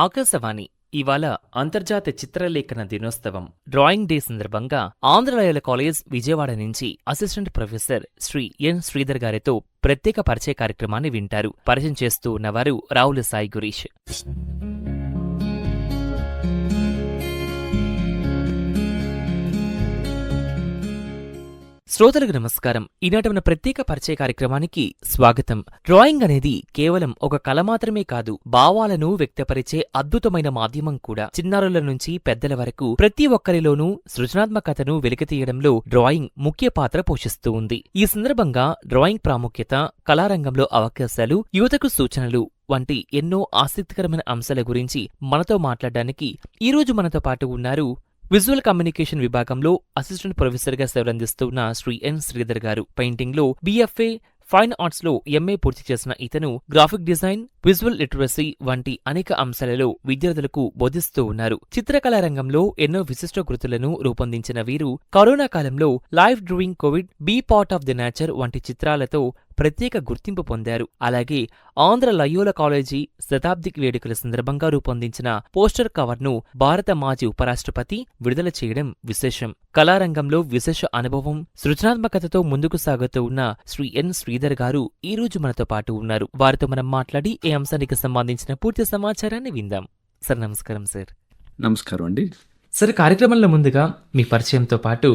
ఆకాశవాణి ఇవాళ అంతర్జాతీయ చిత్రలేఖన దినోత్సవం డ్రాయింగ్ డే సందర్భంగా ఆంధ్రలయల కాలేజ్ విజయవాడ నుంచి assistant professor Shri N Sridhar గారితో ప్రత్యేక పరిచయ కార్యక్రమాన్ని వింటారు. పరిచయం చేస్తూ ఉన్నవారు రావుల సాయి గురీష్. శ్రోతలకు నమస్కారం. ఈనాటి మన ప్రత్యేక పరిచయ కార్యక్రమానికి స్వాగతం. డ్రాయింగ్ అనేది కేవలం ఒక కళ మాత్రమే కాదు, భావాలను వ్యక్తపరిచే అద్భుతమైన మాధ్యమం కూడా. చిన్నారుల నుంచి పెద్దల వరకు ప్రతి ఒక్కరిలోనూ సృజనాత్మకతను వెలికితీయడంలో డ్రాయింగ్ ముఖ్య పాత్ర పోషిస్తూ ఉంది. ఈ సందర్భంగా డ్రాయింగ్ ప్రాముఖ్యత, కళారంగంలో అవకాశాలు, యువతకు సూచనలు వంటి ఎన్నో ఆసక్తికరమైన అంశాల గురించి మనతో మాట్లాడడానికి ఈరోజు మనతో పాటు ఉన్నారు విజువల్ కమ్యూనికేషన్ విభాగంలో అసిస్టెంట్ ప్రొఫెసర్గా సేవలందిస్తున్న శ్రీ ఎన్ శ్రీధర్ గారు. పెయింటింగ్లో BFA, ఫైన్ ఆర్ట్స్లో MA పూర్తి చేసిన ఇతను గ్రాఫిక్ డిజైన్, విజువల్ లిటరసీ వంటి అనేక అంశాలలో విద్యార్థులకు బోధిస్తూ ఉన్నారు. చిత్రకళా రంగంలో ఎన్నో విశిష్ట కృతులను రూపొందించిన వీరు కరోనా కాలంలో life during covid, be part of the nature వంటి చిత్రాలతో ప్రత్యేక గుర్తింపు పొందారు. అలాగే ఆంధ్ర లయోల కాలేజీ శతాబ్ది వేడుకల సందర్భంగా రూపొందించిన పోస్టర్ కవర్ను భారత మాజీ ఉపరాష్ట్రపతి విడుదల చేయడం విశేషం. కళారంగంలో విశేష అనుభవం, సృజనాత్మకతతో ముందుకు సాగుతూ ఉన్న శ్రీ ఎన్ శ్రీధర్ గారు ఈ రోజు మనతో పాటు ఉన్నారు. వారితో మనం మాట్లాడి ఈ అంశానికి సంబంధించిన పూర్తి సమాచారాన్ని విందాం. సార్ నమస్కారం. సార్ నమస్కారం అండి. సార్, కార్యక్రమంలో ముందుగా మీ పరిచయంతో పాటు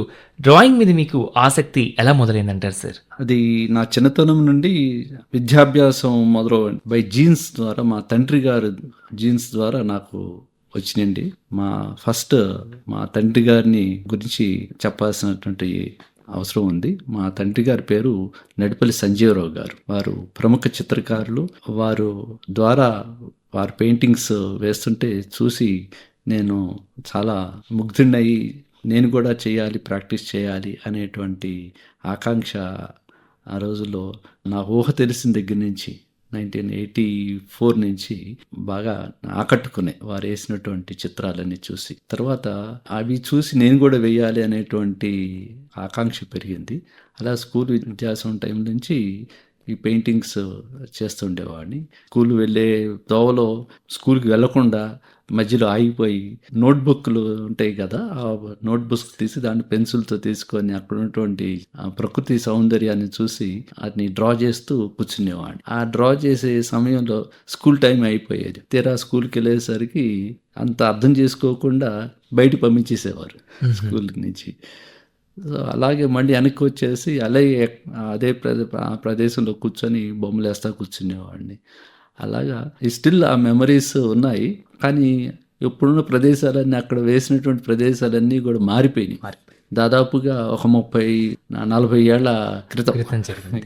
డ్రాయింగ్ మీద మీకు ఆసక్తి ఎలా మొదలైందంటారు సార్? అది నా చిన్నతనం నుండి విద్యాభ్యాసం మొదలైంది. బై జీన్స్ ద్వారా, మా తండ్రి గారు జీన్స్ ద్వారా నాకు వచ్చినండి. మా తండ్రి గారిని గురించి చెప్పాల్సినటువంటి అవసరం ఉంది. మా తండ్రి గారి పేరు నడిపల్లి సంజీవరావు గారు. వారు ప్రముఖ చిత్రకారులు. వారు ద్వారా వారి పెయింటింగ్స్ వేస్తుంటే చూసి నేను చాలా ముగ్ధుడినయ్యి నేను కూడా చేయాలి, ప్రాక్టీస్ చేయాలి అనేటువంటి ఆకాంక్ష ఆ రోజుల్లో నా ఊహ తెలిసిన దగ్గర నుంచి 1984 నుంచి బాగా ఆకట్టుకునే వారు వేసినటువంటి చిత్రాలన్నీ చూసి. తర్వాత అవి చూసి నేను కూడా వేయాలి అనేటువంటి ఆకాంక్ష పెరిగింది. అలా స్కూల్ విద్యాసం టైం నుంచి ఈ పెయింటింగ్స్ చేస్తుండేవాడిని. స్కూల్ వెళ్ళే దోవలో స్కూల్కి వెళ్లకుండా మధ్యలో ఆగిపోయి నోట్బుక్లు ఉంటాయి కదా, ఆ నోట్బుక్స్ తీసి దాన్ని పెన్సిల్తో తీసుకొని అక్కడ ఉన్నటువంటి ప్రకృతి సౌందర్యాన్ని చూసి అది డ్రా చేస్తూ కూర్చునేవాడిని. ఆ డ్రా చేసే సమయంలో స్కూల్ టైం అయిపోయేది. తీరా స్కూల్కి వెళ్ళేసరికి అంత అర్థం చేసుకోకుండా బయట పంపించేసేవారు స్కూల్ నుంచి. సో అలాగే మళ్ళీ వెనక్కి వచ్చేసి అలాగే అదే ప్రదేశంలో కూర్చొని బొమ్మలు వేస్తా కూర్చునేవాడిని. అలాగా స్టిల్ ఆ మెమరీస్ ఉన్నాయి. కానీ ఇప్పుడున్న ప్రదేశాలన్నీ, అక్కడ వేసినటువంటి ప్రదేశాలన్నీ కూడా మారిపోయినాయి. దాదాపుగా ఒక 30-40 ఏళ్ల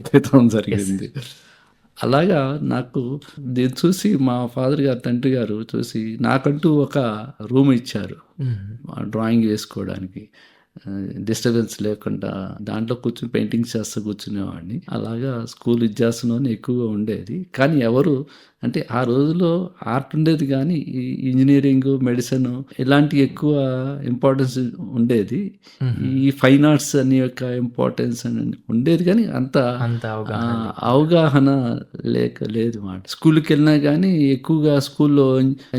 క్రితం జరిగింది. అలాగా నాకు దీన్ని చూసి మా ఫాదర్ గారు, తండ్రి గారు చూసి నాకంటూ ఒక రూమ్ ఇచ్చారు డ్రాయింగ్ వేసుకోవడానికి. డిస్టర్బెన్స్ లేకుండా దాంట్లో కూర్చుని పెయింటింగ్స్ చేస్తూ కూర్చునేవాడిని. అలాగా స్కూల్ విద్యాసంలోనే ఎక్కువగా ఉండేది. కానీ ఎవరు అంటే ఆ రోజుల్లో ఆర్ట్ ఉండేది కానీ ఈ ఇంజనీరింగ్, మెడిసిన్ ఇలాంటి ఎక్కువ ఇంపార్టెన్స్ ఉండేది. ఈ ఫైన్ ఆర్ట్స్ అనే యొక్క ఇంపార్టెన్స్ అని ఉండేది కానీ అంత అవగాహన లేదు మాట. స్కూల్కి వెళ్ళినా కానీ ఎక్కువగా స్కూల్లో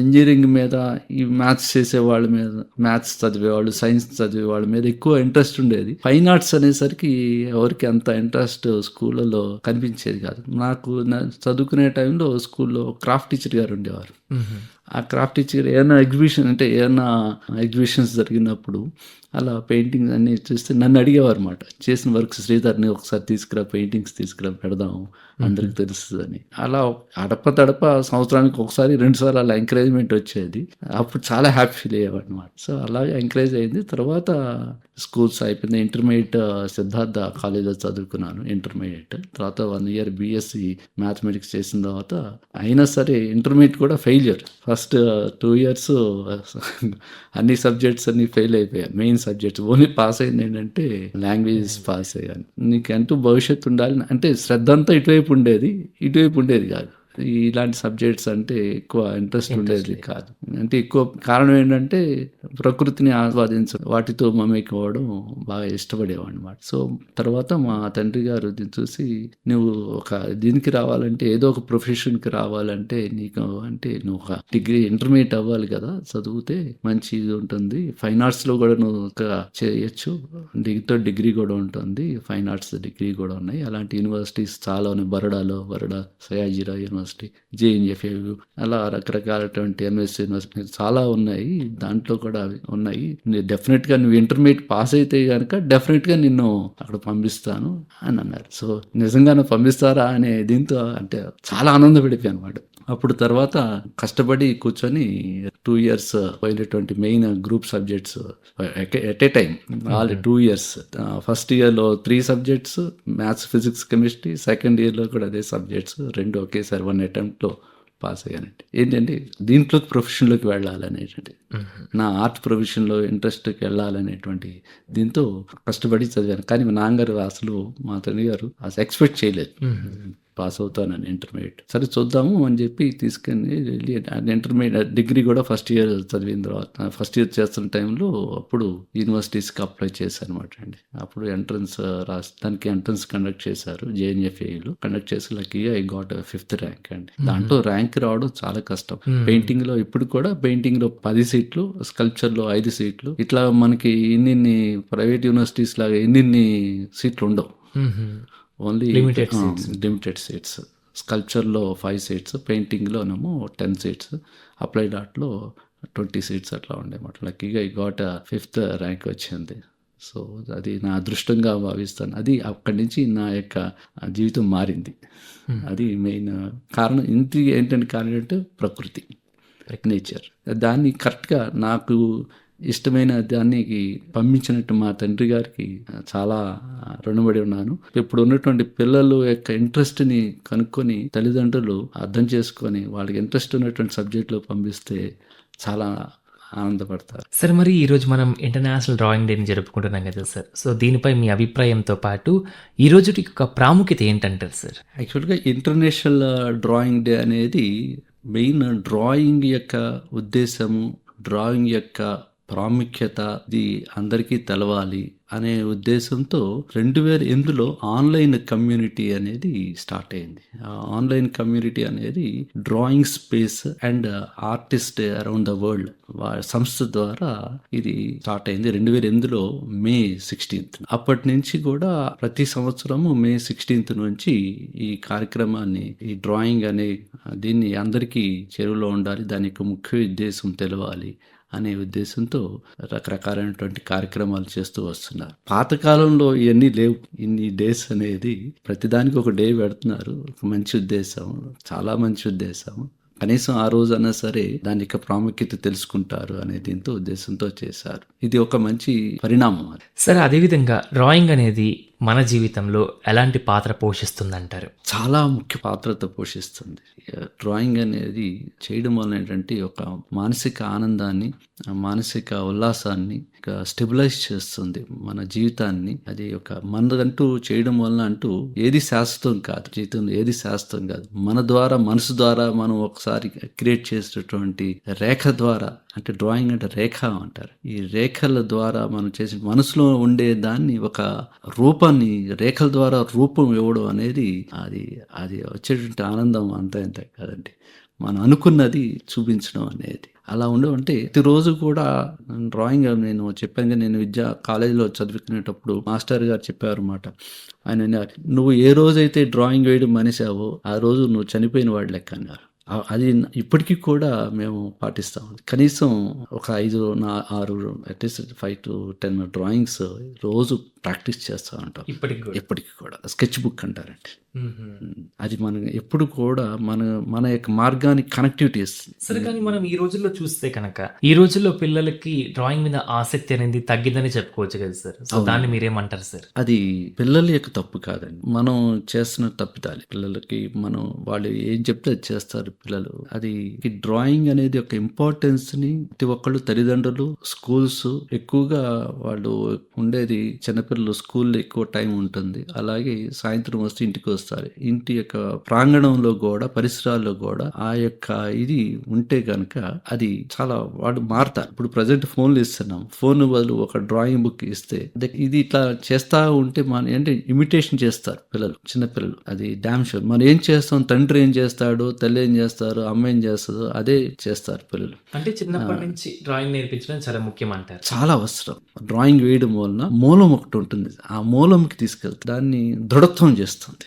ఇంజనీరింగ్ మీద, ఈ మ్యాథ్స్ చేసేవాళ్ళ మీద, మ్యాథ్స్ చదివేవాళ్ళు, సైన్స్ చదివేవాళ్ళ మీద ఎక్కువ ఇంట్రెస్ట్ ఉండేది. ఫైన్ ఆర్ట్స్ అనేసరికి ఎవరికి అంత ఇంట్రెస్ట్ స్కూళ్ళలో కనిపించేది కాదు. నాకు చదువుకునే టైంలో స్కూల్లో క్రాఫ్ట్ టీచర్ గారు ఉండేవారు. ఆ క్రాఫ్ట్ టీచర్ ఏమైనా ఎగ్జిబిషన్స్ జరిగినప్పుడు అలా పెయింటింగ్స్ అన్నీ చూస్తే నన్ను అడిగేవారు అన్నమాట. చేసిన వర్క్ శ్రీధర్ని ఒకసారి తీసుకురా, పెయింటింగ్స్ తీసుకురా, పెడదాం, అందరికి తెలుస్తుందని. అలా తడప సంవత్సరానికి ఒకసారి 2 సార్లు అలా ఎంకరేజ్మెంట్ వచ్చేది. అప్పుడు చాలా హ్యాపీ ఫీల్ అయ్యేవాడు అనమాట. సో అలాగే ఎంకరేజ్ అయింది. తర్వాత స్కూల్స్ అయిపోయింది. ఇంటర్మీడియట్ సిద్ధార్థ కాలేజ్లో చదువుకున్నాను ఇంటర్మీడియట్. తర్వాత 1 year BSc మ్యాథమెటిక్స్ చేసిన తర్వాత అయినా సరే ఇంటర్మీడియట్ కూడా ఫెయిల్యూర్. ఫస్ట్ 2 years అన్ని సబ్జెక్ట్స్ అన్ని ఫెయిల్ అయిపోయాను. మెయిన్ సబ్జెక్ట్స్ ఓన్లీ పాస్ అయింది ఏంటంటే లాంగ్వేజెస్ పాస్ అయ్యాను. నీకంటూ భవిష్యత్తు ఉండాలి అంటే శ్రద్ధ అంతా ఇటువైపు ఉండేది కాదు. ఇలాంటి సబ్జెక్ట్స్ అంటే ఎక్కువ ఇంట్రెస్ట్ ఉండేది కాదు. అంటే ఎక్కువ కారణం ఏంటంటే ప్రకృతిని ఆస్వాదించడం, వాటితో మమేకవడం బాగా ఇష్టపడేవాడిని అన్నమాట. సో తర్వాత మా తండ్రి గారు దీన్ని చూసి, నువ్వు ఒక దీనికి రావాలంటే, ఏదో ఒక ప్రొఫెషన్కి రావాలంటే నీకు అంటే నువ్వు ఒక డిగ్రీ ఇంటర్మీడియట్ అవ్వాలి కదా, చదివితే మంచి ఇది ఉంటుంది, ఫైన్ ఆర్ట్స్లో కూడా నువ్వు చేయొచ్చు, డిగ్రీ కూడా ఉంటుంది, ఫైన్ ఆర్ట్స్ డిగ్రీ కూడా ఉన్నాయి, అలాంటి యూనివర్సిటీస్ చాలా ఉన్నాయి, బరోడా సయాజిరా యూనివర్సిటీ, జేఎన్ఎఫ్ఏయు, అలా రకరకాలటువంటి ఎంఎస్ యూనివర్సిటీ చాలా ఉన్నాయి, దాంట్లో కూడా ఉన్నాయి, డెఫినెట్గా నువ్వు ఇంటర్మీడియట్ పాస్ అయితే కనుక డెఫినెట్గా నిన్ను అక్కడ పంపిస్తాను అని అన్నారు. సో నిజంగానే పంపిస్తారా అనే దీంతో అంటే చాలా ఆనందపడిపోయాను అనమాట. అప్పుడు తర్వాత కష్టపడి కూర్చొని 2 years పోయినటువంటి main group subjects at a time, all 2 years. First ఇయర్లో 3 subjects, maths, physics, chemistry, second ఇయర్లో కూడా అదే సబ్జెక్ట్స్, 2 ఒకేసారి 1 attempt పాస్ అయ్యానండి. ఏంటంటే దీంట్లోకి ప్రొఫెషన్లోకి వెళ్ళాలనేటువంటి, నా ఆర్ట్ ప్రొఫెషన్లో ఇంట్రెస్ట్కి వెళ్ళాలనేటువంటి దీంతో కష్టపడి చదివాను. కానీ మా నాన్నగారు అసలు, మా తండ్రి గారు అసలు ఎక్స్పెక్ట్ చేయలేదు పాస్ అవుతానని ఇంటర్మీడియట్. సరే చూద్దాము అని చెప్పి తీసుకొని వెళ్ళి ఇంటర్మీడియట్ డిగ్రీ కూడా ఫస్ట్ ఇయర్ చదివిన తర్వాత, ఫస్ట్ ఇయర్ చేస్తున్న టైంలో అప్పుడు యూనివర్సిటీస్కి అప్లై చేశాను అనమాట అండి. అప్పుడు ఎంట్రన్స్ దానికి ఎంట్రన్స్ కండక్ట్ చేశారు, జేఎన్ఎఫ్ఏలో కండక్ట్ చేసి లక్కీగా ఐ గాట్ 5th rank అండి. దాంట్లో ర్యాంక్ రావడం చాలా కష్టం. పెయింటింగ్లో ఇప్పుడు కూడా పెయింటింగ్లో 10 seats, స్కల్ప్చర్లో 5 seats, ఇట్లా మనకి ఇన్ని ప్రైవేట్ యూనివర్సిటీస్ లాగా ఇన్ని సీట్లు ఉండవు, ఓన్లీ లిమిటెడ్ సీట్స్. స్కల్ప్చర్లో 5 seats, పెయింటింగ్లోనేమో 10 seats, అప్లైడ్ ఆర్ట్లో 20 seats అట్లా ఉండేమాట. లక్కీగా ఈ గాట్ 5th rank వచ్చింది. సో అది నా అదృష్టంగా భావిస్తాను. అది అక్కడి నుంచి నా యొక్క జీవితం మారింది. అది మెయిన్ కారణం. ఏంటంటే కారణం అంటే ప్రకృతి, నేచర్. దాన్ని కరెక్ట్గా నాకు ఇష్టమైన దానికి పంపించినట్టు మా తండ్రి గారికి చాలా రుణపడి ఉన్నాను. ఇప్పుడు ఉన్నటువంటి పిల్లలు యొక్క ఇంట్రెస్ట్ని కనుక్కొని తల్లిదండ్రులు అర్థం చేసుకొని వాళ్ళకి ఇంట్రెస్ట్ ఉన్నటువంటి సబ్జెక్టులో పంపిస్తే చాలా ఆనందపడతారు. సార్ మరి ఈరోజు మనం ఇంటర్నేషనల్ డ్రాయింగ్ డేని జరుపుకుంటున్నాం కదా సార్, సో దీనిపై మీ అభిప్రాయంతో పాటు ఈ రోజుకి ఒక ప్రాముఖ్యత ఏంటంటారు సార్? యాక్చువల్గా ఇంటర్నేషనల్ డ్రాయింగ్ డే అనేది మెయిన్ డ్రాయింగ్ యొక్క ఉద్దేశము, డ్రాయింగ్ యొక్క ప్రాముఖ్యత ఇది అందరికీ తెలవాలి అనే ఉద్దేశంతో 2008లో ఆన్లైన్ కమ్యూనిటీ అనేది స్టార్ట్ అయింది. ఆ ఆన్లైన్ కమ్యూనిటీ అనేది drawing space and artist around the world సంస్థ ద్వారా ఇది స్టార్ట్ అయింది 2008లో May 16th. అప్పటి నుంచి కూడా ప్రతి సంవత్సరము May 16th నుంచి ఈ కార్యక్రమాన్ని, ఈ డ్రాయింగ్ అనే దీన్ని అందరికీ చెరువులో ఉండాలి, దాని యొక్క ముఖ్య ఉద్దేశం తెలవాలి అనే ఉద్దేశంతో రకరకాలైనటువంటి కార్యక్రమాలు చేస్తూ వస్తున్నారు. పాతకాలంలో ఇవన్నీ లేవు, ఇన్ని డేస్ అనేది ప్రతిదానికి ఒక డే పెడుతున్నారు. ఒక మంచి ఉద్దేశం, చాలా మంచి ఉద్దేశం. కనీసం ఆ రోజైనా సరే దాని యొక్క ప్రాముఖ్యత తెలుసుకుంటారు అనే దీంతో ఉద్దేశంతో చేశారు. ఇది ఒక మంచి పరిణామం. సరే, అదేవిధంగా డ్రాయింగ్ అనేది మన జీవితంలో ఎలాంటి పాత్ర పోషిస్తుందంటారు? చాలా ముఖ్య పాత్రతో పోషిస్తుంది. డ్రాయింగ్ అనేది చేయడం వల్ల ఏంటంటే ఒక మానసిక ఆనందాన్ని, మానసిక ఉల్లాసాన్ని స్టెబిలైజ్ చేస్తుంది మన జీవితాన్ని. అది ఒక మనదంటూ చేయడం వల్ల అంటూ ఏది శాశ్వతం కాదు, జీవితంలో ఏది శాశ్వతం కాదు. మన ద్వారా, మనసు ద్వారా మనం ఒకసారి క్రియేట్ చేసేటటువంటి రేఖ ద్వారా, అంటే డ్రాయింగ్ అంటే రేఖ అంటారు, ఈ రేఖల ద్వారా మనం చేసి మనసులో ఉండే దాన్ని ఒక రూపాన్ని రేఖల ద్వారా రూపం ఇవ్వడం అనేది అది వచ్చేటువంటి ఆనందం అంతా ఇంత కాదండి. మనం అనుకున్నది చూపించడం అనేది అలా ఉండవంటే ప్రతిరోజు కూడా డ్రాయింగ్ నేను చెప్పాను. నేను కాలేజీలో చదువుకునేటప్పుడు మాస్టర్ గారు చెప్పారు అన్నమాట. ఆయన, నువ్వు ఏ రోజైతే డ్రాయింగ్ వేయడం మానేసావో ఆ రోజు నువ్వు చనిపోయిన వాడి లెక్క అన్నారు. అది ఇప్పటికీ కూడా మేము పాటిస్తాం. కనీసం ఒక 5-6 అట్లీస్ట్ 5 to 10 డ్రాయింగ్స్ రోజు ప్రాక్టీస్ చేస్తూ ఉంటాం. ఇప్పటికి కూడా స్కెచ్ బుక్ అంటారండి. అది మనం ఎప్పుడు కూడా మన యొక్క మార్గానికి కనెక్టివిటీ ఇస్తుంది. సరే, కానీ మనం ఈ రోజుల్లో చూస్తే కనుక ఈ రోజుల్లో పిల్లలకి డ్రాయింగ్ మీద ఆసక్తి అనేది తగ్గిందని చెప్పుకోవచ్చు కదా సార్. సో దాన్ని మీరేమంటారు సార్? అది పిల్లల యొక్క తప్పు కాదండి, మనం చేస్తున్న తప్పిదాలి. పిల్లలకి వాళ్ళు ఏం చెప్తే అది చేస్తారు పిల్లలు. అది డ్రాయింగ్ అనేది ఒక ఇంపార్టెన్స్ ని ప్రతి ఒక్కళ్ళు, తల్లిదండ్రులు, స్కూల్స్ ఎక్కువగా వాళ్ళు ఉండేది చిన్నపిల్లలు చిన్నపిల్లలు స్కూల్లో ఎక్కువ టైం ఉంటుంది. అలాగే సాయంత్రం వస్తే ఇంటికి వస్తారు. ఇంటి యొక్క ప్రాంగణంలో కూడా, పరిసరాల్లో కూడా ఆ యొక్క ఇది ఉంటే గనక అది చాలా వాడు మారతారు. ఇప్పుడు ప్రజెంట్ ఫోన్లు ఇస్తున్నాం. ఫోన్ బదులు ఒక డ్రాయింగ్ బుక్ ఇస్తే ఇది ఇట్లా చేస్తా ఉంటే మన అంటే ఇమిటేషన్ చేస్తారు పిల్లలు, చిన్నపిల్లలు. అది డామ్ షూర్. మనం ఏం చేస్తాం, తండ్రి ఏం చేస్తాడు, తల్లి ఏం చేస్తారు, అమ్మ ఏం చేస్తుందో అదే చేస్తారు పిల్లలు. అంటే చిన్నప్పటి నుంచి డ్రాయింగ్ నేర్పించడం చాలా ముఖ్యం అంటారు. చాలా అవసరం. డ్రాయింగ్ వేయడం వలన మూలం ఒకటి ఉంటుంది. ఆ మూలంకి తీసుకెళ్తే దాన్ని దృఢత్వం చేస్తుంది.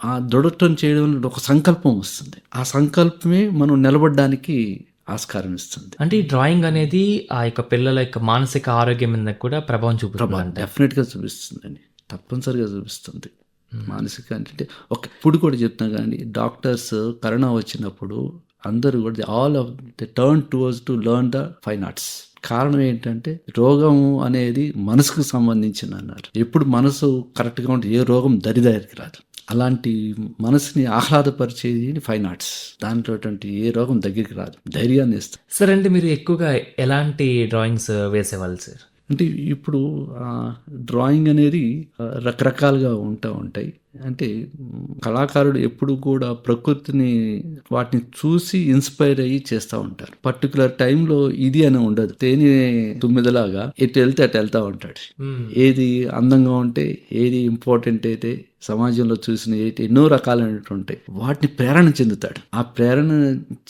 ఆ దృఢత్వం చేయడం వల్ల ఒక సంకల్పం వస్తుంది. ఆ సంకల్పమే మనం నిలబడడానికి ఆస్కారం ఇస్తుంది. అంటే ఈ డ్రాయింగ్ అనేది ఆ యొక్క పిల్లల యొక్క మానసిక ఆరోగ్యం మీద కూడా ప్రభావం చూపుతుంది. డెఫినెట్ గా చూపిస్తుందండి, తప్పనిసరిగా చూపిస్తుంది. మానసిక అంటే ఇప్పుడు కూడా చెప్తున్నా కానీ డాక్టర్స్ కరోనా వచ్చినప్పుడు అందరూ కూడా all of the turn towards to learn the fine arts. కారణం ఏంటంటే రోగం అనేది మనసుకు సంబంధించిన అన్నారు. ఎప్పుడు మనసు కరెక్ట్గా ఉంటే ఏ రోగం దరిదారికి రాదు. అలాంటి మనసుని ఆహ్లాదపరిచేది ఫైన్ ఆర్ట్స్. దాంట్లో ఏ రోగం దగ్గరికి రాదు, ధైర్యాన్ని ఇస్తుంది. సార్ అంటే మీరు ఎక్కువగా ఎలాంటి డ్రాయింగ్స్ వేసేవాళ్ళు సార్? అంటే ఇప్పుడు డ్రాయింగ్ అనేది రకరకాలుగా ఉంటాయి. అంటే కళాకారుడు ఎప్పుడు కూడా ప్రకృతిని వాటిని చూసి ఇన్స్పైర్ అయ్యి చేస్తూ ఉంటారు. పర్టికులర్ టైంలో ఇది అని ఉండదు. తేనె తుమ్మిదలాగా ఎటు వెళ్తే అటు వెళ్తూ ఉంటాడు. ఏది అందంగా ఉంటే, ఏది ఇంపార్టెంట్ అయితే సమాజంలో చూసిన ఎన్నో రకాలైనటువంటి ఉంటాయి. వాటిని ప్రేరణ చెందుతాడు. ఆ ప్రేరణ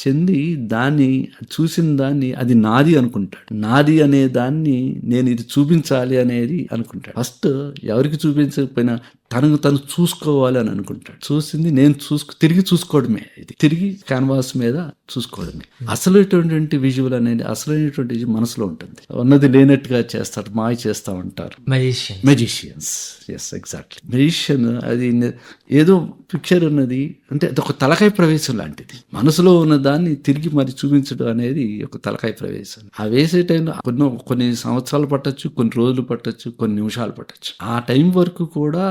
చెంది దాన్ని చూసిన దాన్ని అది నాది అనుకుంటాడు. నాది అనే దాన్ని నేను ఇది చూపించాలి అనేది అనుకుంటాడు. ఫస్ట్ ఎవరికి చూపించకపోయినా తనకు తను చూసుకోవాలి అని అనుకుంటాడు. చూసింది నేను తిరిగి చూసుకోవడమే. ఇది తిరిగి క్యాన్వాస్ మీద చూసుకోవడమే. అసలైనటువంటి విజువల్ అనేది అసలైనటువంటి మనసులో ఉంటుంది. ఉన్నది లేనట్టుగా చేస్తారు, మాయ చేస్తూ ఉంటారు మెజిషియన్స్. Yes, exactly. మెజిషియన్ అది ఏదో పిక్చర్ ఉన్నది అంటే అది ఒక తలకాయ ప్రవేశం లాంటిది. మనసులో ఉన్న దాన్ని తిరిగి మరి చూపించడం అనేది ఒక తలకాయ ప్రవేశం. ఆ వేసే టైంలో కొన్ని సంవత్సరాలు పట్టొచ్చు, కొన్ని రోజులు పట్టొచ్చు, కొన్ని నిమిషాలు పట్టొచ్చు. ఆ టైం వరకు కూడా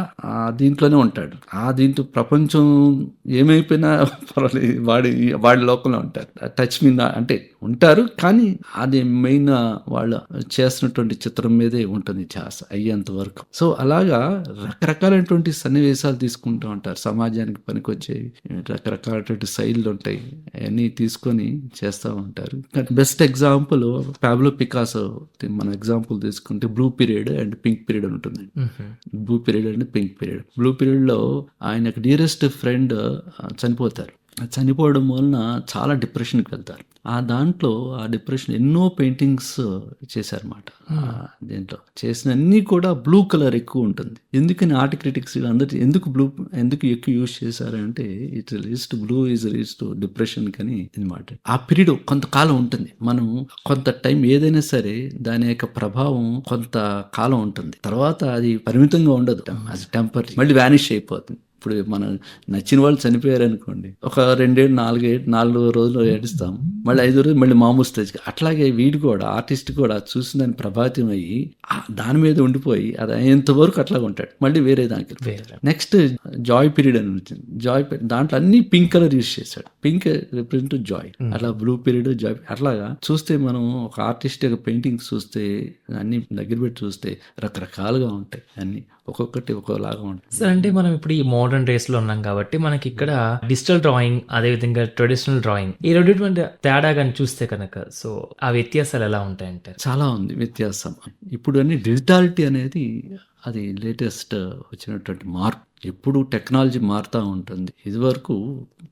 దీంట్లోనే ఉంటాడు. దీంట్లో ప్రపంచం ఏమైపోయినా పర్వాలేదు, వాడి లోకంలో ఉంటారు. టచ్ మీద అంటే ఉంటారు, కానీ అది మెయిన్ వాళ్ళు చేస్తున్నటువంటి చిత్రం మీదే ఉంటుంది ధ్యాస అయ్యేంత వరకు. సో అలాగా రకరకాలైనటువంటి సన్నివేశాలు తీసుకుంటూ ఉంటారు. సమాజానికి పనికొచ్చేవి రకరకాలైనటువంటి శైలులు ఉంటాయి. అవన్నీ తీసుకొని చేస్తూ ఉంటారు. Best example Pablo Picasso. మన ఎగ్జాంపుల్ తీసుకుంటే blue period and pink period అని ఉంటుంది. Blue period and pink period. Blue period లో ఆయనకు డియరెస్ట్ ఫ్రెండ్ చనిపోతారు. చనిపోవడం వలన చాలా డిప్రెషన్కి వెళ్తారు. దాంట్లో ఆ డిప్రెషన్ ఎన్నో పెయింటింగ్స్ చేశారన్నమాట. దీంట్లో చేసిన అన్నీ కూడా బ్లూ కలర్ ఎక్కువ ఉంటుంది. ఎందుకని ఆర్ట్ క్రిటిక్స్ అందరూ ఎందుకు ఎక్కువ యూజ్ చేశారంటే it least blue is least depression కని అనమాట. ఆ పీరియడ్ కొంతకాలం ఉంటుంది. మనం కొంత టైం ఏదైనా సరే దాని యొక్క ప్రభావం కొంత కాలం ఉంటుంది. తర్వాత అది పరిమితంగా ఉండదు, అది టెంపరీ, మళ్ళీ వ్యానిష్ అయిపోతుంది. ఇప్పుడు మనం నచ్చిన వాళ్ళు చనిపోయారు అనుకోండి, ఒక 2 ఏళ్ళు 4 రోజులు ఏడుస్తాం, మళ్ళీ 5 రోజులు మళ్ళీ మామూలు స్టేజ్కి. అట్లాగే వీడు కూడా ఆర్టిస్ట్ కూడా చూసిన దాన్ని ప్రభావితం అయ్యి దాని మీద ఉండిపోయి అది అయ్యేంత వరకు అట్లాగా ఉంటాడు. మళ్ళీ వేరే దానికి. నెక్స్ట్ జాయ్ పీరియడ్ అని వచ్చింది. దాంట్లో అన్ని పింక్ కలర్ యూజ్ చేశాడు. Pink represent Joy. అట్లా బ్లూ పీరియడ్, జాయ్. అట్లాగా చూస్తే మనం ఒక ఆర్టిస్ట్ యొక్క పెయింటింగ్స్ చూస్తే అన్ని దగ్గర పెట్టి చూస్తే రకరకాలుగా ఉంటాయి. అన్ని ఒక్కొక్కటి ఒక్కోలాగా ఉంటుంది. సార్ అంటే మనం ఇప్పుడు ఈ మోడర్న్ డేస్ లో ఉన్నాం కాబట్టి మనకి ఇక్కడ డిజిటల్ డ్రాయింగ్, అదే విధంగా ట్రెడిషనల్ డ్రాయింగ్, ఈ రెండింటి తేడా కానీ చూస్తే కనుక సో ఆ వ్యత్యాసాలు ఎలా ఉంటాయంటారు? చాలా ఉంది వ్యత్యాసం. ఇప్పుడు అన్ని డిజిటాలిటీ అనేది అది లేటెస్ట్ వచ్చినటువంటి మార్పు. ఎప్పుడు టెక్నాలజీ మారుతూ ఉంటుంది. ఇదివరకు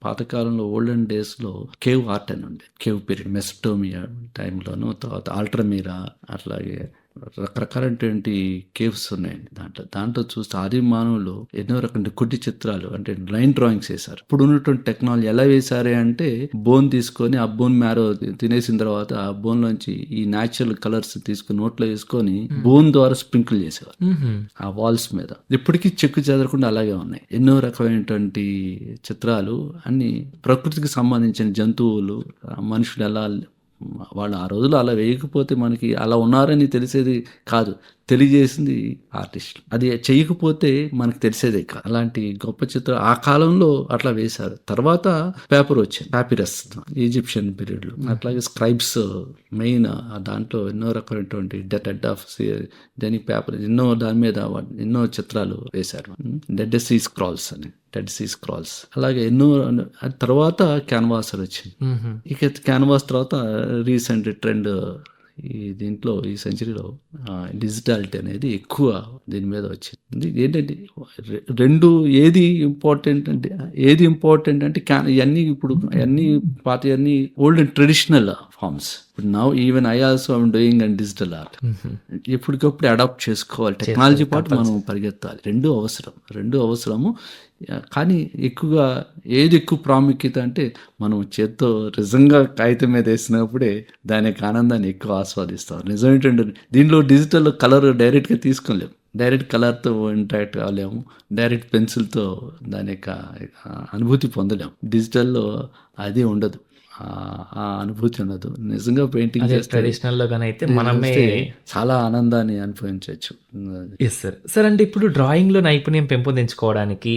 పాతకాలంలో ఓల్డెన్ డేస్లో కేవ్ ఆర్ట్ అని ఉండే. కేవ్ పీరియడ్, మెసోటోమియా టైంలోను, తర్వాత ఆల్ట్రమీరా, అట్లాగే రకరకాలైనటువంటి కేవ్స్ ఉన్నాయండి. దాంట్లో చూస్తే ఆది మానవులు ఎన్నో రకాల కుట్టి చిత్రాలు అంటే లైన్ డ్రాయింగ్స్ వేశారు. ఇప్పుడు ఉన్నటువంటి టెక్నాలజీ ఎలా వేశారే అంటే బోన్ తీసుకొని ఆ బోన్ మ్యారో తినేసిన తర్వాత ఆ బోన్ లోంచి ఈ న్యాచురల్ కలర్స్ తీసుకుని నోట్లో వేసుకొని బోన్ ద్వారా స్ప్రింకిల్ చేసేవారు ఆ వాల్స్ మీద. ఇప్పటికీ చెక్కు చెదరకుండా అలాగే ఉన్నాయి. ఎన్నో రకమైనటువంటి చిత్రాలు అన్ని ప్రకృతికి సంబంధించిన జంతువులు, మనుషులు ఎలా వాళ్ళు ఆ రోజులు అలా వేయకపోతే మనకి అలా ఉన్నారని తెలిసేది కాదు. తెలియజేసింది ఆర్టిస్ట్. అది చేయకపోతే మనకు తెలిసేదే కాదు. అలాంటి గొప్ప చిత్రం ఆ కాలంలో అట్లా వేశారు. తర్వాత పేపర్ వచ్చింది, పాపిరస్, ఈజిప్షియన్ పీరియడ్ లో. అట్లాగే స్క్రైబ్స్ మెయిన్ దాంట్లో ఎన్నో రకమైనటువంటి డెడ్ ఆఫ్ డెనీ పేపర్ ఎన్నో దాని మీద ఎన్నో చిత్రాలు వేశారు. డెడ్ సీ స్క్రాల్స్ అని, డెడ్ సీ స్క్రాల్స్, అలాగే ఎన్నో. తర్వాత క్యాన్వాస్ వచ్చింది. ఇక క్యాన్వాస్ తర్వాత రీసెంట్ ట్రెండ్ దీంట్లో ఈ సెంచరీలో డిజిటాలిటీ అనేది ఎక్కువ దీని మీద వచ్చింది. ఏంటంటే రెండు ఏది ఇంపార్టెంట్ అంటే ఇవన్నీ ఇప్పుడు అన్ని పాత అన్ని ఓల్డ్ అండ్ ట్రెడిషనల్ ఫార్మ్స్. ఇప్పుడు now even I also I'm doing and digital art. ఎప్పటికప్పుడు అడాప్ట్ చేసుకోవాలి, టెక్నాలజీ పాటు మనం పరిగెత్తాలి. రెండు అవసరము. కానీ ఎక్కువగా ఏది ఎక్కువ ప్రాముఖ్యత అంటే మనం చేత్తో నిజంగా కాగితం మీద వేసినప్పుడే దాని యొక్క ఆనందాన్ని ఎక్కువ ఆస్వాదిస్తాం. నిజం ఏంటంటే దీంట్లో డిజిటల్ కలర్ డైరెక్ట్గా తీసుకోలేము, డైరెక్ట్ కలర్తో ఇంటరాక్ట్ కాలేము, డైరెక్ట్ పెన్సిల్తో దాని యొక్క అనుభూతి పొందలేము. డిజిటల్లో అది ఉండదు, ఆ అనుభూతి ఉండదు. నిజంగా పెయింటింగ్ ట్రెడిషనల్ లో అయితే మనమే చాలా ఆనందాన్ని అనుభవించవచ్చు. Yes sir. సార్ అంటే ఇప్పుడు డ్రాయింగ్ లో నైపుణ్యం పెంపొందించుకోవడానికి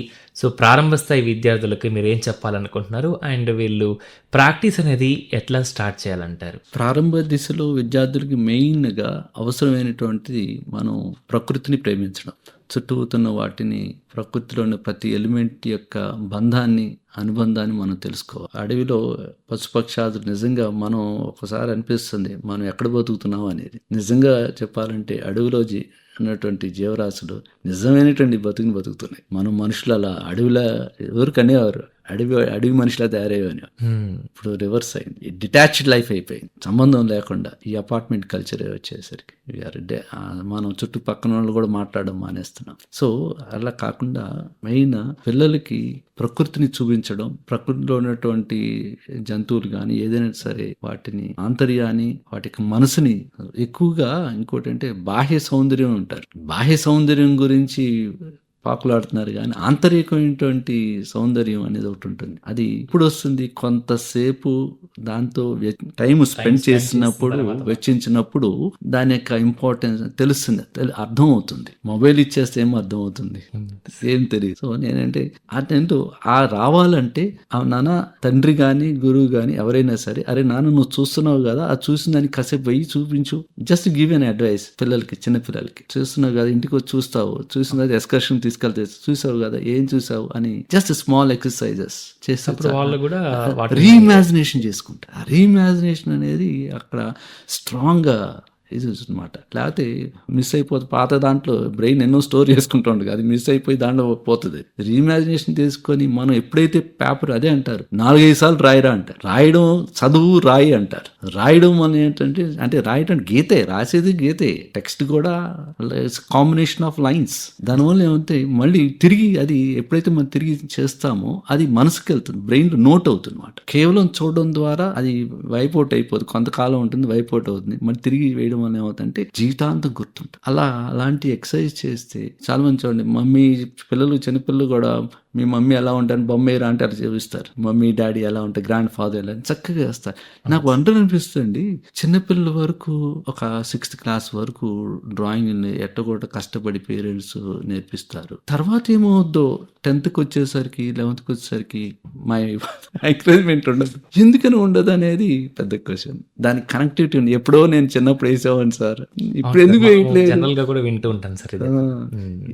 ప్రారంభ స్థాయి విద్యార్థులకి మీరు ఏం చెప్పాలనుకుంటున్నారు, అండ్ వీళ్ళు ప్రాక్టీస్ అనేది ఎట్లా స్టార్ట్ చేయాలంటారు? ప్రారంభ దిశలో విద్యార్థులకి మెయిన్గా అవసరమైనటువంటిది మనం ప్రకృతిని ప్రేమించడం, చుట్టూతున్న వాటిని, ప్రకృతిలోని ప్రతి ఎలిమెంట్ యొక్క అనుబంధాన్ని మనం తెలుసుకోవాలి. అడవిలో పశుపక్షాదులు నిజంగా మనం ఒకసారి అనిపిస్తుంది మనం ఎక్కడ బతుకుతున్నాం అనేది. నిజంగా చెప్పాలంటే అడవిలో ఉన్నటువంటి జీవరాశులు నిజమైనటువంటి బతుకుతున్నాయి. మనం మనుషులు అలా అడవిలో ఎవరికి అనేవారు, అడవి మనిషిలా తయారయ్యేవని. ఇప్పుడు రివర్స్ అయింది, డిటాచ్డ్ లైఫ్ అయిపోయింది, సంబంధం లేకుండా ఈ అపార్ట్మెంట్ కల్చర్ వచ్చేసరికి మనం చుట్టుపక్కల వాళ్ళు కూడా మాట్లాడడం మానేస్తున్నాం. సో అలా కాకుండా మెయిన్ పిల్లలకి ప్రకృతిని చూపించడం, ప్రకృతిలో ఉన్నటువంటి జంతువులు కానీ ఏదైనా సరే వాటిని ఆంతర్యాన్ని, వాటికి మనసుని ఎక్కువగా. ఇంకోటి అంటే బాహ్య సౌందర్యం ఉంటారు, బాహ్య సౌందర్యం గురించి పాకులాడుతున్నారు కానీ ఆంతరికమైనటువంటి సౌందర్యం అనేది ఒకటి ఉంటుంది. అది ఇప్పుడు వస్తుంది, కొంతసేపు దాంతో టైం స్పెండ్ చేసినప్పుడు, వెచ్చించినప్పుడు దాని యొక్క ఇంపార్టెన్స్ తెలుస్తుంది, అర్థం అవుతుంది. మొబైల్ ఇచ్చేస్తే ఏం అర్థం అవుతుంది, ఏం తెలియదు. సో నేనంటే అటెంటూ రావాలంటే నాన్న, తండ్రి కానీ గురువు కానీ ఎవరైనా సరే, అరే నాన్న నువ్వు చూస్తున్నావు కదా, అది చూసిన దాన్ని కాసేపు పోయి చూపించు, జస్ట్ గివ్ అన్ అడ్వైస్. పిల్లలకి, చిన్న పిల్లలకి, చూస్తున్నావు కదా ఇంటికి వచ్చి చూస్తావు, చూసిన ఎక్స్కర్షన్ తీసుకెళ్తే చూసావు కదా, ఏం చూసావు అని జస్ట్ స్మాల్ ఎక్సర్సైజెస్ చేస్తే వాళ్ళు కూడా రీఇమాజినేషన్ చేసుకుంటారు. ఆ రీఇమాజినేషన్ అనేది అక్కడ స్ట్రాంగ్ ఇది అనమాట. లేకపోతే మిస్ అయిపోతుంది. పాత దాంట్లో బ్రెయిన్ ఎన్నో స్టోర్ చేసుకుంటూ ఉంటుంది, అది మిస్ అయిపోయి దాంట్లో పోతుంది. రీఇమాజినేషన్ తీసుకొని మనం ఎప్పుడైతే పేపర్ అదే అంటారు 4-5 సార్లు రాయరా అంటారు. రాయడం చదువు రాయి అంటారు. రాయడం మన ఏంటంటే అంటే రాయడం గీతే, రాసేది గీతే, టెక్స్ట్ కూడా కాంబినేషన్ ఆఫ్ లైన్స్. దానివల్ల ఏమంటే మళ్ళీ తిరిగి అది ఎప్పుడైతే మనం తిరిగి చేస్తామో అది మనసుకి వెళ్తుంది, బ్రెయిన్ నోట్ అవుతుంది అనమాట. కేవలం చూడడం ద్వారా అది వైప్ అవుట్ అయిపోతుంది, కొంతకాలం ఉంటుంది, వైప్ అవుట్ అవుతుంది. మళ్ళీ తిరిగి వేయడం వల్ల ఏమవుతుందంటే జీవితాంతం గుర్తుంటుంది. అలాంటి ఎక్సర్సైజ్ చేస్తే చాలా మంది. చూడండి, మమ్మీ పిల్లలు, చిన్నపిల్లలు కూడా మీ మమ్మీ ఎలా ఉంటారు, బొమ్మ ఏరా అంటే అలా చూపిస్తారు. మమ్మీ డాడీ ఎలా ఉంటారు, గ్రాండ్ ఫాదర్ ఎలా చక్కగా వేస్తారు. నాకు వండర్ అనిపిస్తుంది. చిన్నపిల్లల వరకు ఒక 6th క్లాస్ వరకు డ్రాయింగ్ ఎట్టగొట్ట కష్టపడి పేరెంట్స్ నేర్పిస్తారు. తర్వాత ఏమవుద్దో 10th వచ్చేసరికి 11th వచ్చేసరికి మా ఎంకరేజ్మెంట్ ఉండదు. ఎందుకని ఉండదు అనేది పెద్ద క్వశ్చన్. దానికి కనెక్టివిటీ ఉంది. ఎప్పుడో నేను చిన్నప్పుడు వేసేవాడిని సార్, ఇప్పుడు ఎందుకు వేయట్లేదు,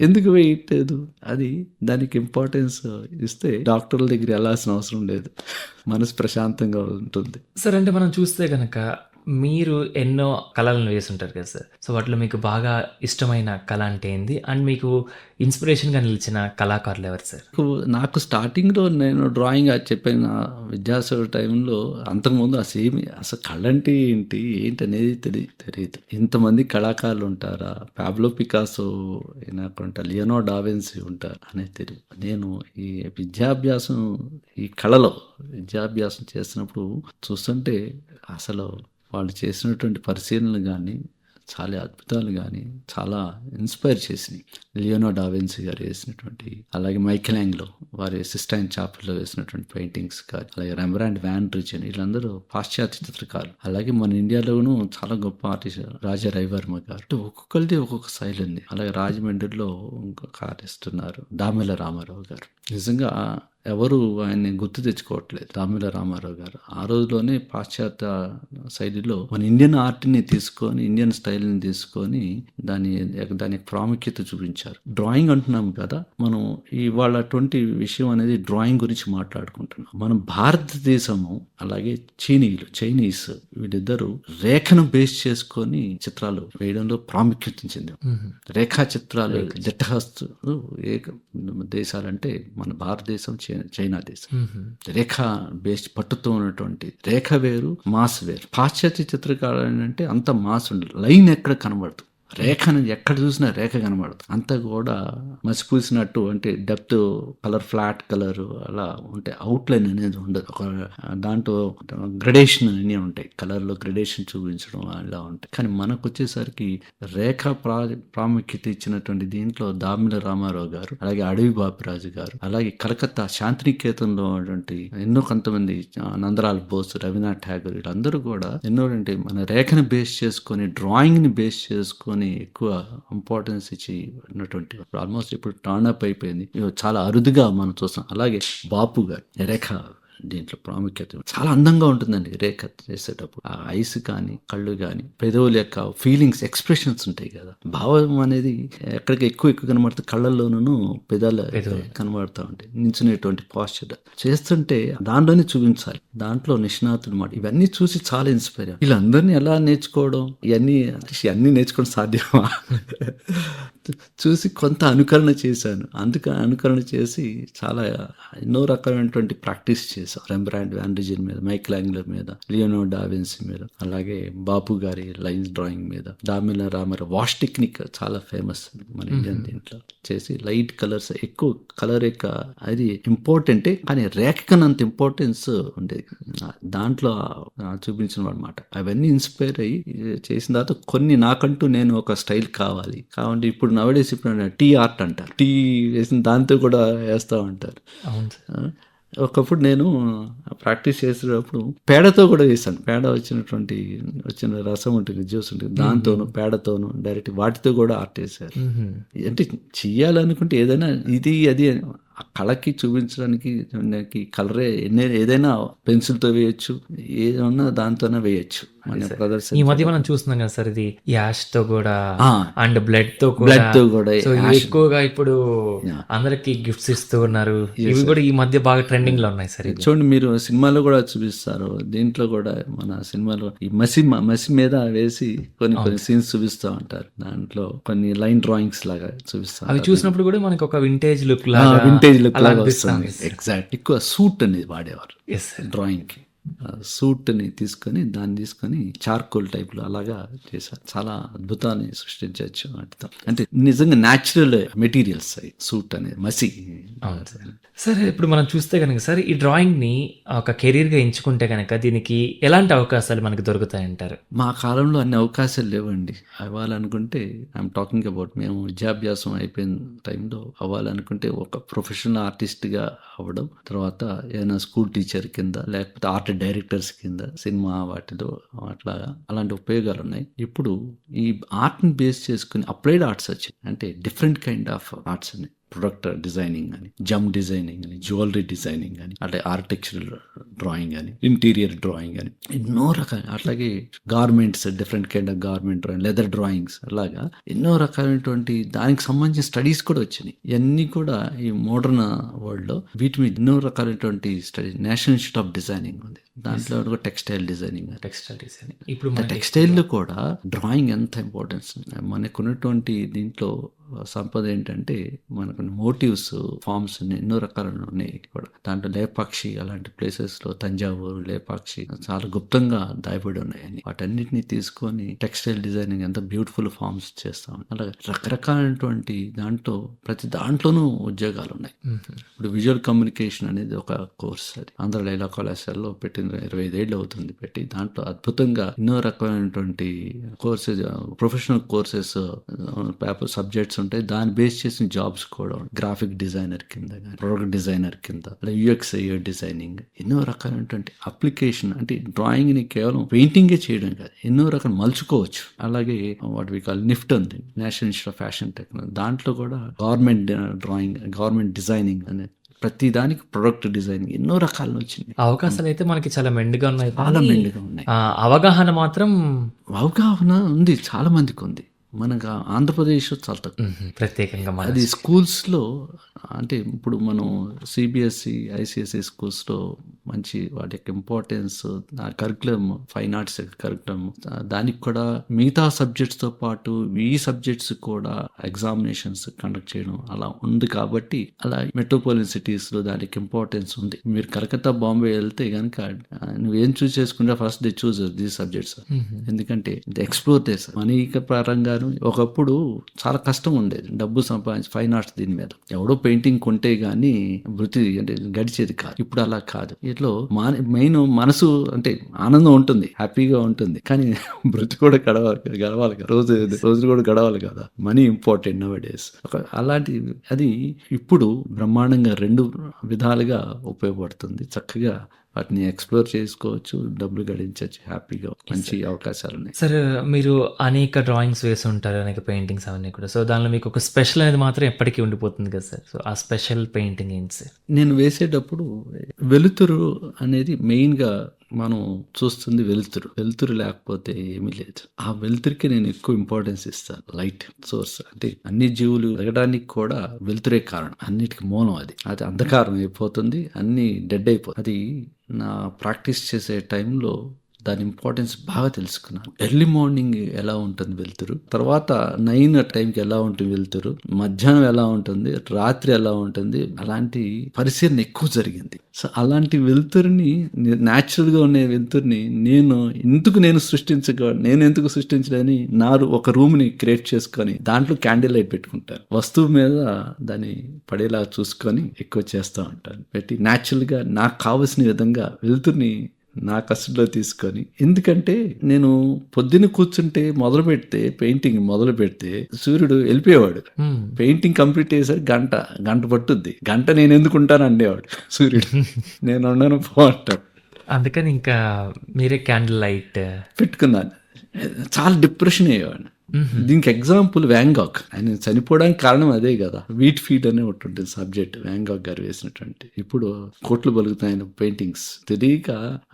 ఎందుకు వేయట్లేదు, అది దానికి ఇంపార్టెన్స్ ఇస్తే డాక్టర్ల దగ్గర వెళ్ళాల్సిన అవసరం లేదు, మనసు ప్రశాంతంగా ఉంటుంది. సార్ అంటే మనం చూస్తే కనుక మీరు ఎన్నో కళలను వేసుంటారు కదా సార్. సో వాటిలో మీకు బాగా ఇష్టమైన కళ అంటే ఏంది, అండ్ మీకు ఇన్స్పిరేషన్గా నిలిచిన కళాకారులు ఎవరు సార్? నాకు స్టార్టింగ్లో నేను డ్రాయింగ్ చెప్పిన విద్యార్థుల టైంలో అంతకుముందు అసలు కళ అంటే ఏంటి అనేది తెలియదు. ఇంతమంది కళాకారులు ఉంటారా, పాబ్లో పికాసో నాకుంటా, లియోనో డావిన్సీ ఉంటారు అనేది తెలియదు. నేను ఈ విద్యాభ్యాసం, ఈ కళలో విద్యాభ్యాసం చేసినప్పుడు చూస్తుంటే అసలు వాళ్ళు చేసినటువంటి పరిశీలనలు కానీ చాలా అద్భుతాలు కానీ చాలా ఇన్స్పైర్ చేసినాయి. లియోనో డావిన్సీ గారు వేసినటువంటి, అలాగే మైకెల్ యాంగ్లో వారి సిస్టైన్ చాపెల్లో వేసినటువంటి పెయింటింగ్స్ కానీ, అలాగే రెంబ్రాండ్ వ్యాన్ రిచెన్, వీళ్ళందరూ పాశ్చాత్య చిత్రకారులు. అలాగే మన ఇండియాలోనూ చాలా గొప్ప ఆర్టిస్ట్ రాజా రవివర్మ గారు. ఒక్కొక్కరిది ఒక్కొక్క శైలి ఉంది. అలాగే రాజమండ్రిలో ఇంకొక ఆర్టిస్ట్ ఉన్నారు, దామెల రామారావు గారు. నిజంగా ఎవరు ఆయన్ని గుర్తు తెచ్చుకోవట్లేదు. దామెల రామారావు గారు ఆ రోజులోనే పాశ్చాత్య శైలిలో మన ఇండియన్ ఆర్ట్ని తీసుకొని, ఇండియన్ స్టైల్ని తీసుకొని దాని ప్రాముఖ్యత చూపించారు. డ్రాయింగ్ అంటున్నాం కదా, మనం ఇవాళ అటువంటి విషయం అనేది డ్రాయింగ్ గురించి మాట్లాడుకుంటున్నాం. మనం భారతదేశము అలాగే చైనీస్ వీళ్ళిద్దరూ రేఖను బేస్ చేసుకొని చిత్రాలు వేయడంలో ప్రాముఖ్యత చెందాం. రేఖా చిత్రాలు జట్టహస్తులు దేశాలంటే మన భారతదేశం, చైనా దేశం. రేఖ బేస్డ్ పట్టుతో ఉన్నటువంటి రేఖ వేరు, మాస్ వేరు. పాశ్చాత్య చిత్రకారులు అంటే అంత మాస్ ఉండదు, లైన్ ఎక్కడ కనబడుతుంది, రేఖను ఎక్కడ చూసినా రేఖ కనబడుతుంది. అంతా కూడా మసిపూసినట్టు, అంటే డెప్త్ కలర్, ఫ్లాట్ కలర్ అలా ఉంటే అవుట్లైన్ అనేది ఉండదు. ఒక దాంట్లో గ్రడేషన్ అన్నీ ఉంటాయి, కలర్లో గ్రడేషన్ చూపించడం అలా ఉంటాయి. కానీ మనకు వచ్చేసరికి రేఖ ప్రాముఖ్యత ఇచ్చినటువంటి దీంట్లో దామిల రామారావు గారు, అలాగే అడవి బాపిరాజు గారు, అలాగే కలకత్తా శాంతినికేతన్లో ఉన్నటువంటి ఎన్నో కొంతమంది, నందలాల్ బోస్, రవీంద్రనాథ్ ఠాగూర్, వీళ్ళందరూ కూడా ఎన్నో అంటే మన రేఖను బేస్ చేసుకొని, డ్రాయింగ్ని బేస్ చేసుకొని ఎక్కువ ఇంపార్టెన్స్ ఇచ్చి ఉన్నటువంటి, ఆల్మోస్ట్ ఇప్పుడు టర్న్ అప్ అయిపోయింది. చాలా అరుదుగా మనం చూస్తాం. అలాగే బాపు గారు రేఖ దీంట్లో ప్రాముఖ్యత చాలా అందంగా ఉంటుందండి. రేఖ చేసేటప్పుడు ఆ ఐస్ కానీ, కళ్ళు కానీ, పెదవుల యొక్క ఫీలింగ్స్, ఎక్స్ప్రెషన్స్ ఉంటాయి కదా. భావం అనేది ఎక్కడికి ఎక్కువ కనబడుతుంది, కళ్ళల్లోనూ పెదాలు కనబడుతూ ఉంటాయి. నించునేటువంటి పాస్చర్ చేస్తుంటే దాంట్లోనే చూపించాలి. దాంట్లో నిష్ణాతులు మాట ఇవన్నీ చూసి చాలా ఇన్స్పైర్ అయ్యారు. వీళ్ళందరినీ ఎలా నేర్చుకోవడం, ఇవన్నీ నేర్చుకోవడం సాధ్యమా చూసి కొంత అనుకరణ చేశాను. అనుకరణ చేసి చాలా ఎన్నో రకాలైనటువంటి ప్రాక్టీస్ చేశాను. రెంబ్రాండ్ వ్యాన్ రిచెన్ మీద, మైకెల్ యాంగ్లో మీద, లియోనో డావిన్సీ మీద, అలాగే బాపు గారి లైన్స్ డ్రాయింగ్ మీద, దామిల రామారావు వాష్ టెక్నిక్ చాలా ఫేమస్ మన ఇండియన్ దీంట్లో చేసి, లైట్ కలర్స్ ఎక్కువ కలర్ యొక్క అది ఇంపార్టెంటే, కానీ రేఖకనంత ఇంపార్టెన్స్ ఉండేది దాంట్లో చూపించిన అనమాట. అవన్నీ ఇన్స్పైర్ అయ్యి చేసిన తర్వాత కొన్ని నాకంటూ నేను ఒక స్టైల్ కావాలి కాబట్టి ఇప్పుడు నవడేస్ ఇప్పుడు టీ ఆర్ట్ అంటారు, టీ వేసిన దాంతో కూడా వేస్తూ ఉంటారు. ఒకప్పుడు నేను ప్రాక్టీస్ చేసేటప్పుడు పేడతో కూడా వేసాను. పేడ వచ్చిన రసం ఉంటుంది, జ్యూస్ ఉంటుంది, దాంతోను పేడతోను డైరెక్ట్ వాటితో కూడా ఆర్ట్ వేసారు. అంటే చెయ్యాలనుకుంటే ఏదైనా ఇది అది ఆ కళకి చూపించడానికి కలరే ఏదైనా పెన్సిల్తో వేయచ్చు, ఏదన్నా దాంతోనే వేయచ్చు. ఈ మధ్య మనం చూస్తున్నాం కదా సార్, ఇది యాష్ తో కూడా అండ్ బ్లడ్ తో కూడా ఎక్కువగా ఇప్పుడు అందరికి గిఫ్ట్స్ ఇస్తూ ఉన్నారు. ఇవి కూడా ఈ మధ్య బాగా ట్రెండింగ్ లో ఉన్నాయి సార్. చూడండి, మీరు సినిమాలో కూడా చూపిస్తారు, దీంట్లో కూడా మన సినిమాలో ఈ మసి మీద వేసి కొన్ని సీన్స్ చూపిస్తూ ఉంటారు. దాంట్లో కొన్ని లైన్ డ్రాయింగ్స్ లాగా చూపిస్తారు. అవి చూసినప్పుడు కూడా మనకి ఒక వింటేజ్ లుక్ వస్తుంది. ఎగ్జాక్ట్. ఎక్కువ సూట్ అనేది వాడేవారు డ్రాయింగ్ కి. సూట్ని దాన్ని తీసుకొని చార్కోల్ టైప్లో అలాగా చేశారు. చాలా అద్భుతాన్ని సృష్టించవచ్చు వాటితో. అంటే నిజంగా న్యాచురల్ మెటీరియల్స్ సూట్ అనేది మసి. సరే, ఇప్పుడు మనం చూస్తే కనుక సార్, ఈ డ్రాయింగ్ ని ఒక కెరీర్ గా ఎంచుకుంటే కనుక దీనికి ఎలాంటి అవకాశాలు మనకు దొరుకుతాయంటారు? మా కాలంలో అన్ని అవకాశాలు లేవండి. అవ్వాలనుకుంటే ఐఎమ్ టాకింగ్ అబౌట్ మేము విద్యాభ్యాసం అయిపోయిన టైంలో అవ్వాలనుకుంటే ఒక ప్రొఫెషనల్ ఆర్టిస్ట్ గా అవ్వడం, తర్వాత ఏదైనా స్కూల్ టీచర్ కింద, లేకపోతే ఆర్ట్ డైరెక్టర్స్ కింద, సినిమా వాటిలో అట్లాగా అలాంటి ఉపయోగాలు ఉన్నాయి. ఇప్పుడు ఈ ఆర్ట్ని బేస్ చేసుకుని అప్లైడ్ ఆర్ట్స్ వచ్చాయి. అంటే డిఫరెంట్ కైండ్ ఆఫ్ ఆర్ట్స్ ఉన్నాయి. ప్రొడక్ట్ డిజైనింగ్ అని, జమ్ డిజైనింగ్ అని, జ్యువెలరీ డిజైనింగ్ అని, అంటే ఆర్కిటెక్చరల్ డ్రాయింగ్ అని, ఇంటీరియర్ డ్రాయింగ్ అని, ఎన్నో రకాల, అట్లాగే garments, different kind of garment drawing, leather drawings, అలాగా ఎన్నో రకాలైనటువంటి దానికి సంబంధించిన స్టడీస్ కూడా వచ్చినాయి. ఇవన్నీ కూడా ఈ మోడర్న్ వరల్డ్లో వీటి మీద ఎన్నో రకాలైనటువంటి studies. National institute of designing ఉంది, దాంట్లో టెక్స్టైల్ డిజైనింగ్. ఇప్పుడు టెక్స్టైల్లో కూడా డ్రాయింగ్ ఎంత ఇంపార్టెన్స్. మనకున్నటువంటి దీంట్లో సంపద ఏంటంటే మనకు మోటివ్స్, ఫార్మ్స్ ఎన్నో రకాలు ఉన్నాయి కూడా. దాంట్లో లేపాక్షి అలాంటి ప్లేసెస్లో, తంజావూరు, లేపాక్షి చాలా గుప్తంగా దాయబడి ఉన్నాయని, వాటన్నిటిని తీసుకొని టెక్స్టైల్ డిజైనింగ్ ఎంత బ్యూటిఫుల్ ఫార్మ్స్ చేస్తాం. అలాగే రకరకాలైనటువంటి దాంట్లో ప్రతి దాంట్లోనూ ఉద్యోగాలు ఉన్నాయి. ఇప్పుడు విజువల్ కమ్యూనికేషన్ అనేది ఒక కోర్స్, అది ఆంధ్ర లైలా కళాశాలలో పెట్టిన 25 ఏళ్ళు అవుతుంది పెట్టి. దాంట్లో అద్భుతంగా ఎన్నో రకమైనటువంటి courses, professional courses, paper subjects ఉంటాయి. దాన్ని బేస్ చేసిన జాబ్స్ కూడా గ్రాఫిక్ డిజైనర్ కింద కానీ, ప్రొడక్ట్ డిజైనర్ కింద, యూఎక్స్ డిజైనింగ్, ఎన్నో రకాలైనటువంటి అప్లికేషన్. అంటే డ్రాయింగ్ ని కేవలం పెయింటింగే చేయడం కాదు, ఎన్నో రకాలు మలుచుకోవచ్చు. అలాగే వాట్ వి కాల్ నిఫ్ట్ ఉంది, national institute of fashion technology. దాంట్లో కూడా గవర్నమెంట్ డ్రాయింగ్, గవర్నమెంట్ డిజైనింగ్ అనే ప్రతి దానికి ప్రొడక్ట్ డిజైనింగ్ ఎన్నో రకాలు వచ్చింది. అవకాశాలు అయితే మనకి చాలా మెండుగా ఉన్నాయి, చాలా మెండుగా ఉన్నాయి. అవగాహన మాత్రం ఉంది, చాలా మందికి ఉంది. మనకు ఆంధ్రప్రదేశ్ చాలా తక్కువ ప్రత్యేకంగా. అది స్కూల్స్లో, అంటే ఇప్పుడు మనం సిబిఎస్ఈ, ఐసిఎస్ఈ స్కూల్స్లో మంచి వాటి యొక్క ఇంపార్టెన్స్, ఆ కరికులం, ఫైన్ ఆర్ట్స్ కరికులం, దానికి కూడా మిగతా సబ్జెక్ట్స్తో పాటు ఈ సబ్జెక్ట్స్ కూడా ఎగ్జామినేషన్స్ కండక్ట్ చేయడం అలా ఉంది. కాబట్టి అలా మెట్రోపాలిటన్ సిటీస్లో దానికి ఇంపార్టెన్స్ ఉంది. మీరు కలకత్తా, బాంబే వెళ్తే కనుక నువ్వేం చూస్ చేసుకుంటే first they choose these subjects. ఎందుకంటే ఎక్స్ప్లోర్ చేస్తారు. మనీ పరంగా ఒకప్పుడు చాలా కష్టం ఉండేది డబ్బు సంపాదించి ఫైన్ ఆర్ట్స్ దీని మీద. ఎవడో పెయింటింగ్ కొంటే గానీ వృత్తి అంటే గడిచేది కాదు. ఇప్పుడు అలా కాదు. ఇట్లో మెయిన్ మనసు అంటే ఆనందం ఉంటుంది, హ్యాపీగా ఉంటుంది, కానీ వృత్తి కూడా గడవాలి కదా, రోజులు కూడా గడవాలి కదా. Money important now days. అలాంటి అది ఇప్పుడు బ్రహ్మాండంగా 2 విధాలుగా ఉపయోగపడుతుంది. చక్కగా వాటిని ఎక్స్ప్లోర్ చేసుకోవచ్చు, డబ్బులు గడించవచ్చు, హ్యాపీగా. మంచి అవకాశాలు ఉన్నాయి. సార్, మీరు అనేక డ్రాయింగ్స్ వేసి ఉంటారు, అనేక పెయింటింగ్స్ అవన్నీ కూడా. సో దానిలో మీకు ఒక స్పెషల్ అనేది మాత్రం ఎప్పటికీ ఉండిపోతుంది కదా సార్. సో ఆ స్పెషల్ పెయింటింగ్ ఏంటి సార్? నేను వేసేటప్పుడు వెలుతురు అనేది మెయిన్గా మనం చూస్తుంది. వెలుతురు లేకపోతే ఏమీ లేదు. ఆ వెలుతురికి నేను ఎక్కువ ఇంపార్టెన్స్ ఇస్తాను. లైట్ సోర్స్ అంటే అన్ని జీవులు ఎదగడానికి కూడా వెలుతురే కారణం, అన్నిటికీ మూలం. అది అంధకారం అయిపోతుంది, అన్ని డెడ్ అయిపోతుంది. అది నా ప్రాక్టీస్ చేసే టైంలో దాని ఇంపార్టెన్స్ బాగా తెలుసుకున్నాను. ఎర్లీ మార్నింగ్ ఎలా ఉంటుంది వెలుతురు, తర్వాత 9 టైంకి ఎలా ఉంటుంది వెలుతురు, మధ్యాహ్నం ఎలా ఉంటుంది, రాత్రి ఎలా ఉంటుంది, అలాంటి పరిశీలన ఎక్కువ జరిగింది. సో అలాంటి వెలుతురుని, న్యాచురల్గా ఉండే వెలుతురుని నేను ఎందుకు సృష్టించలేని ఒక రూమ్ని క్రియేట్ చేసుకొని దాంట్లో క్యాండిల్ లైట్ పెట్టుకుంటాను. వస్తువు మీద దాన్ని పడేలా చూసుకొని ఎక్కువ చేస్తూ ఉంటాను. పెట్టి న్యాచురల్గా నాకు కావలసిన విధంగా వెలుతురుని నా కష్టంలో తీసుకొని. ఎందుకంటే నేను పొద్దున్న కూర్చుంటే పెయింటింగ్ మొదలు పెడితే సూర్యుడు వెళ్ళిపోయేవాడు. పెయింటింగ్ కంప్లీట్ చేసాడు, గంట పట్టుద్ది. గంట నేను ఎందుకుంటాను అనేవాడు సూర్యుడు. నేను ఉండను బాగుంటాడు. అందుకని ఇంకా మీరే క్యాండిల్ లైట్ పెట్టుకున్నాను. చాలా డిప్రెషన్ అయ్యేవాడు. దీనికి ఎగ్జాంపుల్ వ్యాంగాక్. ఆయన చనిపోవడానికి కారణం అదే కదా. వీట్ ఫీట్ అనే ఉంటుంది సబ్జెక్ట్, వ్యాంగాక్ గారు వేసినటువంటి. ఇప్పుడు కోట్లు బలుగుతాయి ఆయన పెయింటింగ్స్. తెలియక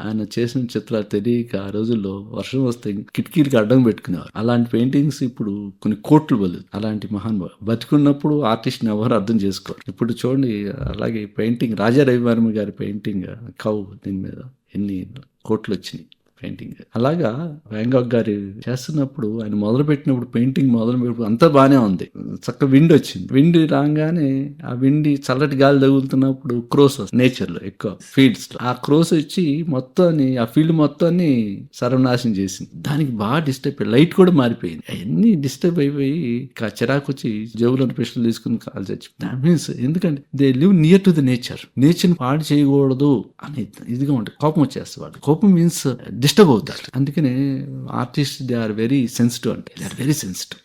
ఆయన చేసిన చిత్రాలు తెలియక ఆ రోజుల్లో వర్షం వస్తే కిటికీలకి అడ్డం పెట్టుకునేవారు. అలాంటి పెయింటింగ్స్ ఇప్పుడు కొన్ని కోట్లు బలు. అలాంటి మహానుభావు బతుకున్నప్పుడు ఆర్టిస్ట్ని ఎవరు అర్థం చేసుకోరు. ఇప్పుడు చూడండి, అలాగే పెయింటింగ్ రాజా రవివర్మ గారి పెయింటింగ్ కౌ, దీని మీద ఎన్ని కోట్లు వచ్చినాయి పెయింటింగ్. అలాగా వ్యాంగాక్ గారు చేస్తున్నప్పుడు, ఆయన మొదలుపెట్టినప్పుడు పెయింటింగ్ మొదలుపెట్టినప్పుడు అంతా బాగానే ఉంది. చక్క విండ్ వచ్చింది. విండ్ రాగానే ఆ విండ్ చల్లటి గాలి తగులుతున్నప్పుడు క్రోస్ నేచర్లో ఎక్కువ ఫీల్డ్స్ లో ఆ క్రోస్ వచ్చి మొత్తాన్ని, ఆ ఫీల్డ్ మొత్తాన్ని సర్వనాశనం చేసింది. దానికి బాగా డిస్టర్బ్ అయ్యి లైట్ కూడా మారిపోయింది. అవన్నీ డిస్టర్బ్ అయిపోయి చిరాకు వచ్చి జేబులను పిస్టల్ తీసుకుని కాల్ చచ్చి. దాట్ మీన్స్ ఎందుకంటే they live near to the నేచర్ని పాడు చేయకూడదు అని ఇదిగా ఉంటుంది. కోపం వచ్చేస్తుంది వాళ్ళు. కోపం మీన్స్ డిస్టర్బ్ అవుతారు. అందుకనే artist they are very sensitive. అంటే they are very sensitive.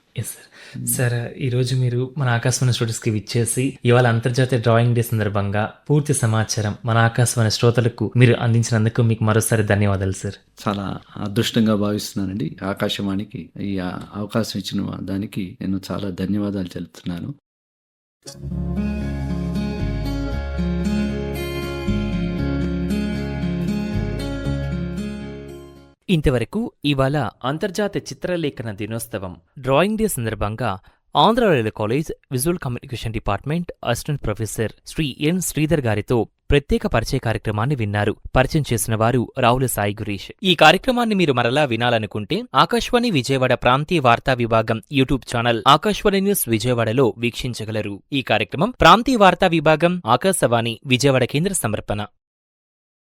Sir, ఈరోజు మీరు మన ఆకాశవాణి స్టూడియోస్కి విచ్చేసి ఇవాళ అంతర్జాతీయ డ్రాయింగ్ డే సందర్భంగా పూర్తి సమాచారం మన ఆకాశవాణి శ్రోతలకు మీరు అందించినందుకు మీకు మరోసారి ధన్యవాదాలు సార్. చాలా అదృష్టంగా భావిస్తున్నానండి. ఆకాశవాణికి ఈ అవకాశం ఇచ్చిన దానికి నేను చాలా ధన్యవాదాలు తెలుపుతున్నాను. ఇంతవరకు ఇవాళ అంతర్జాతీయ చిత్రలేఖన దినోత్సవం డ్రాయింగ్ డే సందర్భంగా Andhra royal college visual communication department assistant professor Shri N Sridhar గారితో ప్రత్యేక పరిచయ కార్యక్రమాన్ని విన్నారు. పరిచయం చేసిన వారు రావుల సాయి గురీష్. ఈ కార్యక్రమాన్ని మీరు మరలా వినాలనుకుంటే ఆకాశవాణి విజయవాడ ప్రాంతీయ వార్తా విభాగం యూట్యూబ్ ఛానల్ ఆకాశవాణి న్యూస్ విజయవాడలో వీక్షించగలరు. ఈ కార్యక్రమం ప్రాంతీయ వార్తా విభాగం ఆకాశవాణి విజయవాడ కేంద్ర సమర్పణ.